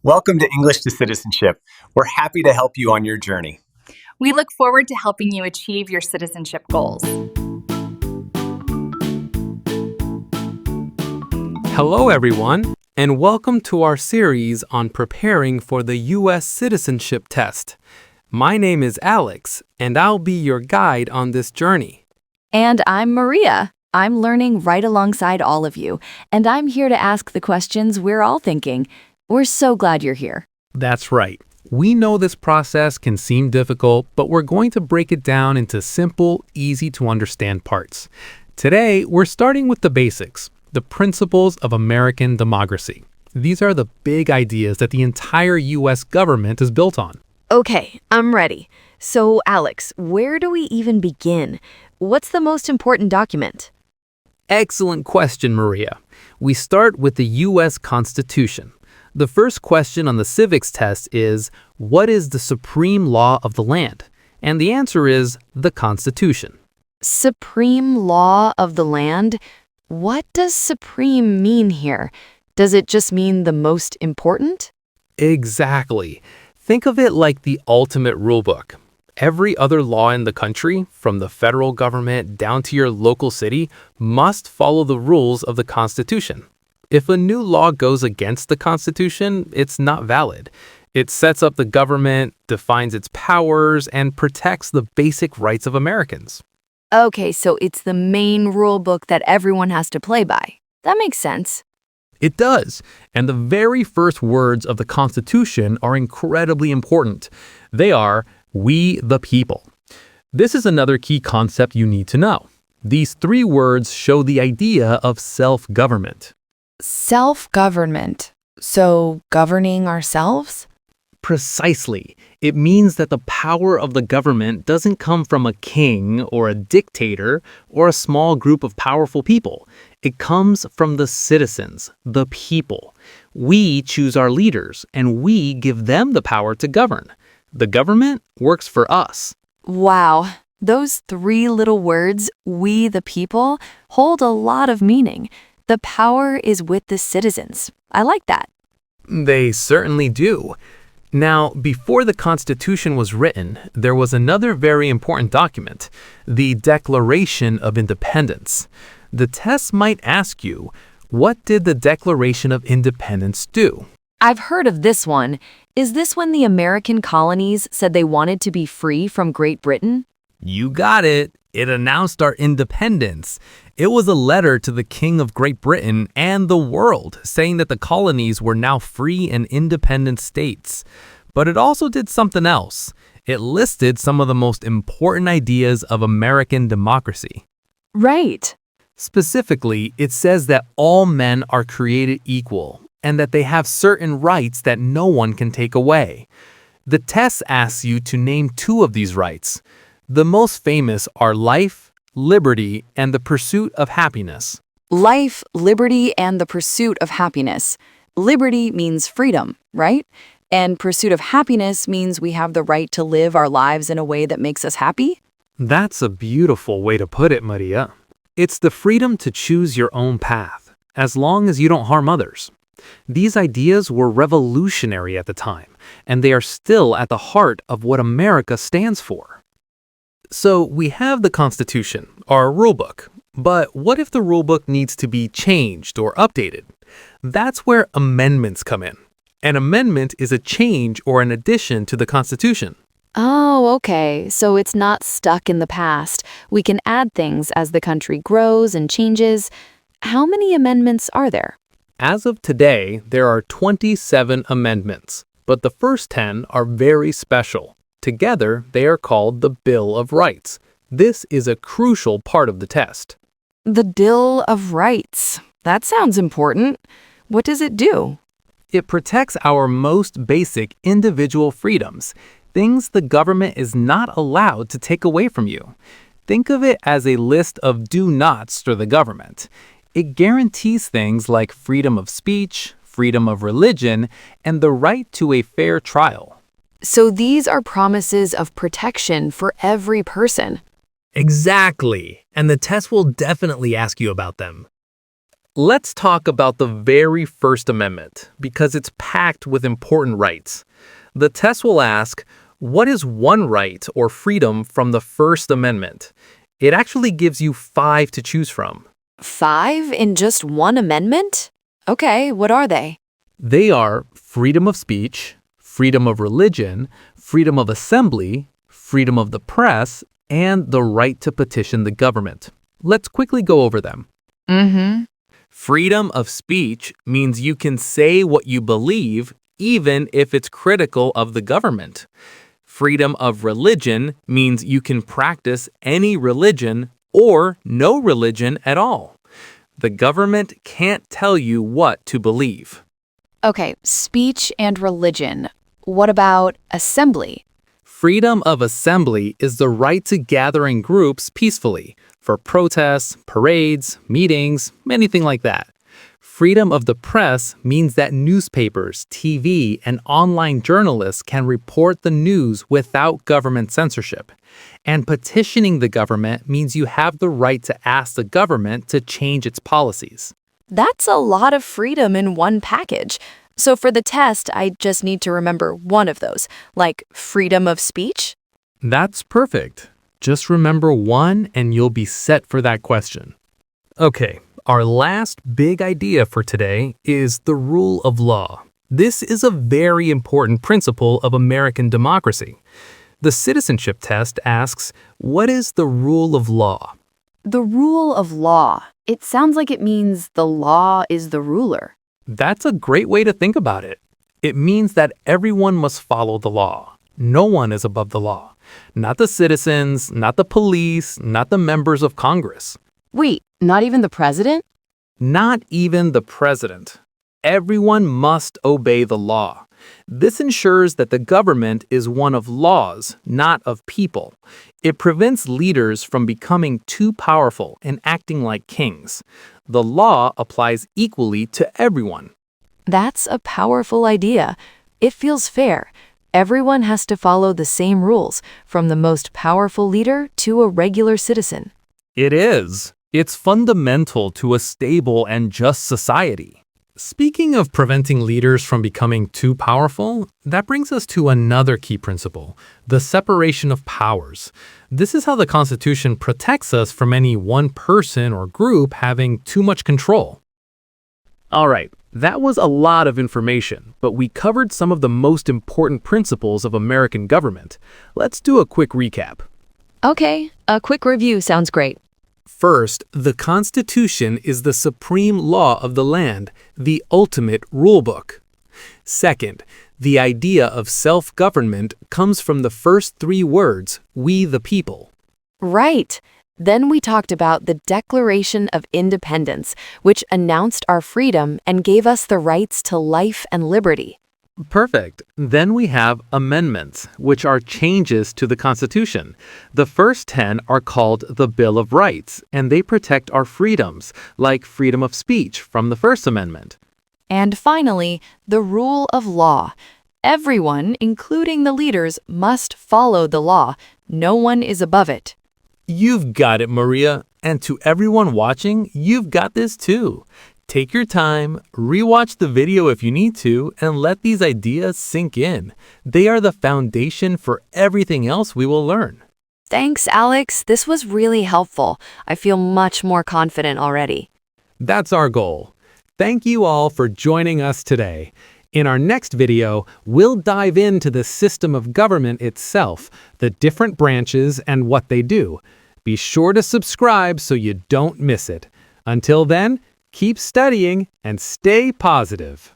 Welcome to English to Citizenship. We're happy to help you on your journey. We look forward to helping you achieve your citizenship goals. Hello, everyone, and welcome to our series on preparing for the U.S. citizenship test. My name is Alex, and I'll be your guide on this journey. And I'm Maria. I'm learning right alongside all of you, and I'm here to ask the questions we're all thinking. We're so glad you're here. That's right. We know this process can seem difficult, but we're going to break it down into simple, easy-to-understand parts. Today, we're starting with the basics, the principles of American democracy. These are the big ideas that the entire U.S. government is built on. Okay, I'm ready. So, Alex, where do we even begin? What's the most important document? Excellent question, Maria. We start with the U.S. Constitution. The first question on the civics test is, what is the supreme law of the land? And the answer is the Constitution. Supreme law of the land? What does supreme mean here? Does it just mean the most important? Exactly. Think of it like the ultimate rulebook. Every other law in the country, from the federal government down to your local city, must follow the rules of the Constitution. If a new law goes against the Constitution, it's not valid. It sets up the government, defines its powers, and protects the basic rights of Americans. Okay, so it's the main rule book that everyone has to play by. That makes sense. It does, and the very first words of the Constitution are incredibly important. They are, "We the people." This is another key concept you need to know. These three words show the idea of self-government. Self-government. So, governing ourselves? Precisely. It means that the power of the government doesn't come from a king or a dictator or a small group of powerful people. It comes from the citizens, the people. We choose our leaders, and we give them the power to govern. The government works for us. Wow, those three little words, we the people, hold a lot of meaning. The power is with the citizens. I like that. They certainly do. Now, before the Constitution was written, there was another very important document, the Declaration of Independence. The test might ask you, what did the Declaration of Independence do? I've heard of this one. Is this when the American colonies said they wanted to be free from Great Britain? You got it. It announced our independence. It was a letter to the King of Great Britain and the world, saying that the colonies were now free and independent states. But it also did something else. It listed some of the most important ideas of American democracy. Right. Specifically, it says that all men are created equal and that they have certain rights that no one can take away. The test asks you to name two of these rights. The most famous are life, liberty, and the pursuit of happiness. Life, liberty, and the pursuit of happiness. Liberty means freedom, right? And pursuit of happiness means we have the right to live our lives in a way that makes us happy? That's a beautiful way to put it, Maria. It's the freedom to choose your own path, as long as you don't harm others. These ideas were revolutionary at the time, and they are still at the heart of what America stands for. So we have the Constitution, our rulebook, but what if the rulebook needs to be changed or updated? That's where amendments come in. An amendment is a change or an addition to the Constitution. Oh, okay. So it's not stuck in the past. We can add things as the country grows and changes. How many amendments are there? As of today, there are 27 amendments, but the first 10 are very special. Together, they are called the Bill of Rights. This is a crucial part of the test. The Bill of Rights. That sounds important. What does it do? It protects our most basic individual freedoms, things the government is not allowed to take away from you. Think of it as a list of do-nots for the government. It guarantees things like freedom of speech, freedom of religion, and the right to a fair trial. So these are promises of protection for every person. Exactly, and the test will definitely ask you about them. Let's talk about the very First Amendment because it's packed with important rights. The test will ask, what is one right or freedom from the First Amendment? It actually gives you 5 to choose from. 5 in just one amendment? Okay, what are they? They are freedom of speech, freedom of religion, freedom of assembly, freedom of the press, and the right to petition the government. Let's quickly go over them. Freedom of speech means you can say what you believe, even if it's critical of the government. Freedom of religion means you can practice any religion or no religion at all. The government can't tell you what to believe. Okay, speech and religion. What about assembly? Freedom of assembly is the right to gather in groups peacefully for protests, parades, meetings, anything like that. Freedom of the press means that newspapers, TV, and online journalists can report the news without government censorship. And petitioning the government means you have the right to ask the government to change its policies. That's a lot of freedom in one package. So for the test, I just need to remember one of those, like freedom of speech? That's perfect. Just remember one and you'll be set for that question. Okay, our last big idea for today is the rule of law. This is a very important principle of American democracy. The citizenship test asks, what is the rule of law? The rule of law. It sounds like it means the law is the ruler. That's a great way to think about it. It means that everyone must follow the law. No one is above the law. Not the citizens, not the police, not the members of Congress. Wait, not even the president? Not even the president. Everyone must obey the law. This ensures that the government is one of laws, not of people. It prevents leaders from becoming too powerful and acting like kings. The law applies equally to everyone. That's a powerful idea. It feels fair. Everyone has to follow the same rules, from the most powerful leader to a regular citizen. It is. It's fundamental to a stable and just society. Speaking of preventing leaders from becoming too powerful, that brings us to another key principle, the separation of powers. This is how the Constitution protects us from any one person or group having too much control. All right, that was a lot of information, but we covered some of the most important principles of American government. Let's do a quick recap. Okay, a quick review sounds great. First, the Constitution is the supreme law of the land, the ultimate rulebook. Second, the idea of self-government comes from the first 3 words, we the people. Right. Then we talked about the Declaration of Independence, which announced our freedom and gave us the rights to life and liberty. Perfect. Then we have amendments, which are changes to the Constitution. The first 10 are called the Bill of Rights, and they protect our freedoms, like freedom of speech from the First Amendment. And finally, the rule of law. Everyone, including the leaders, must follow the law. No one is above it. You've got it, Maria. And to everyone watching, you've got this too. Take your time, rewatch the video if you need to, and let these ideas sink in. They are the foundation for everything else we will learn. Thanks, Alex. This was really helpful. I feel much more confident already. That's our goal. Thank you all for joining us today. In our next video, we'll dive into the system of government itself, the different branches, and what they do. Be sure to subscribe so you don't miss it. Until then, keep studying and stay positive.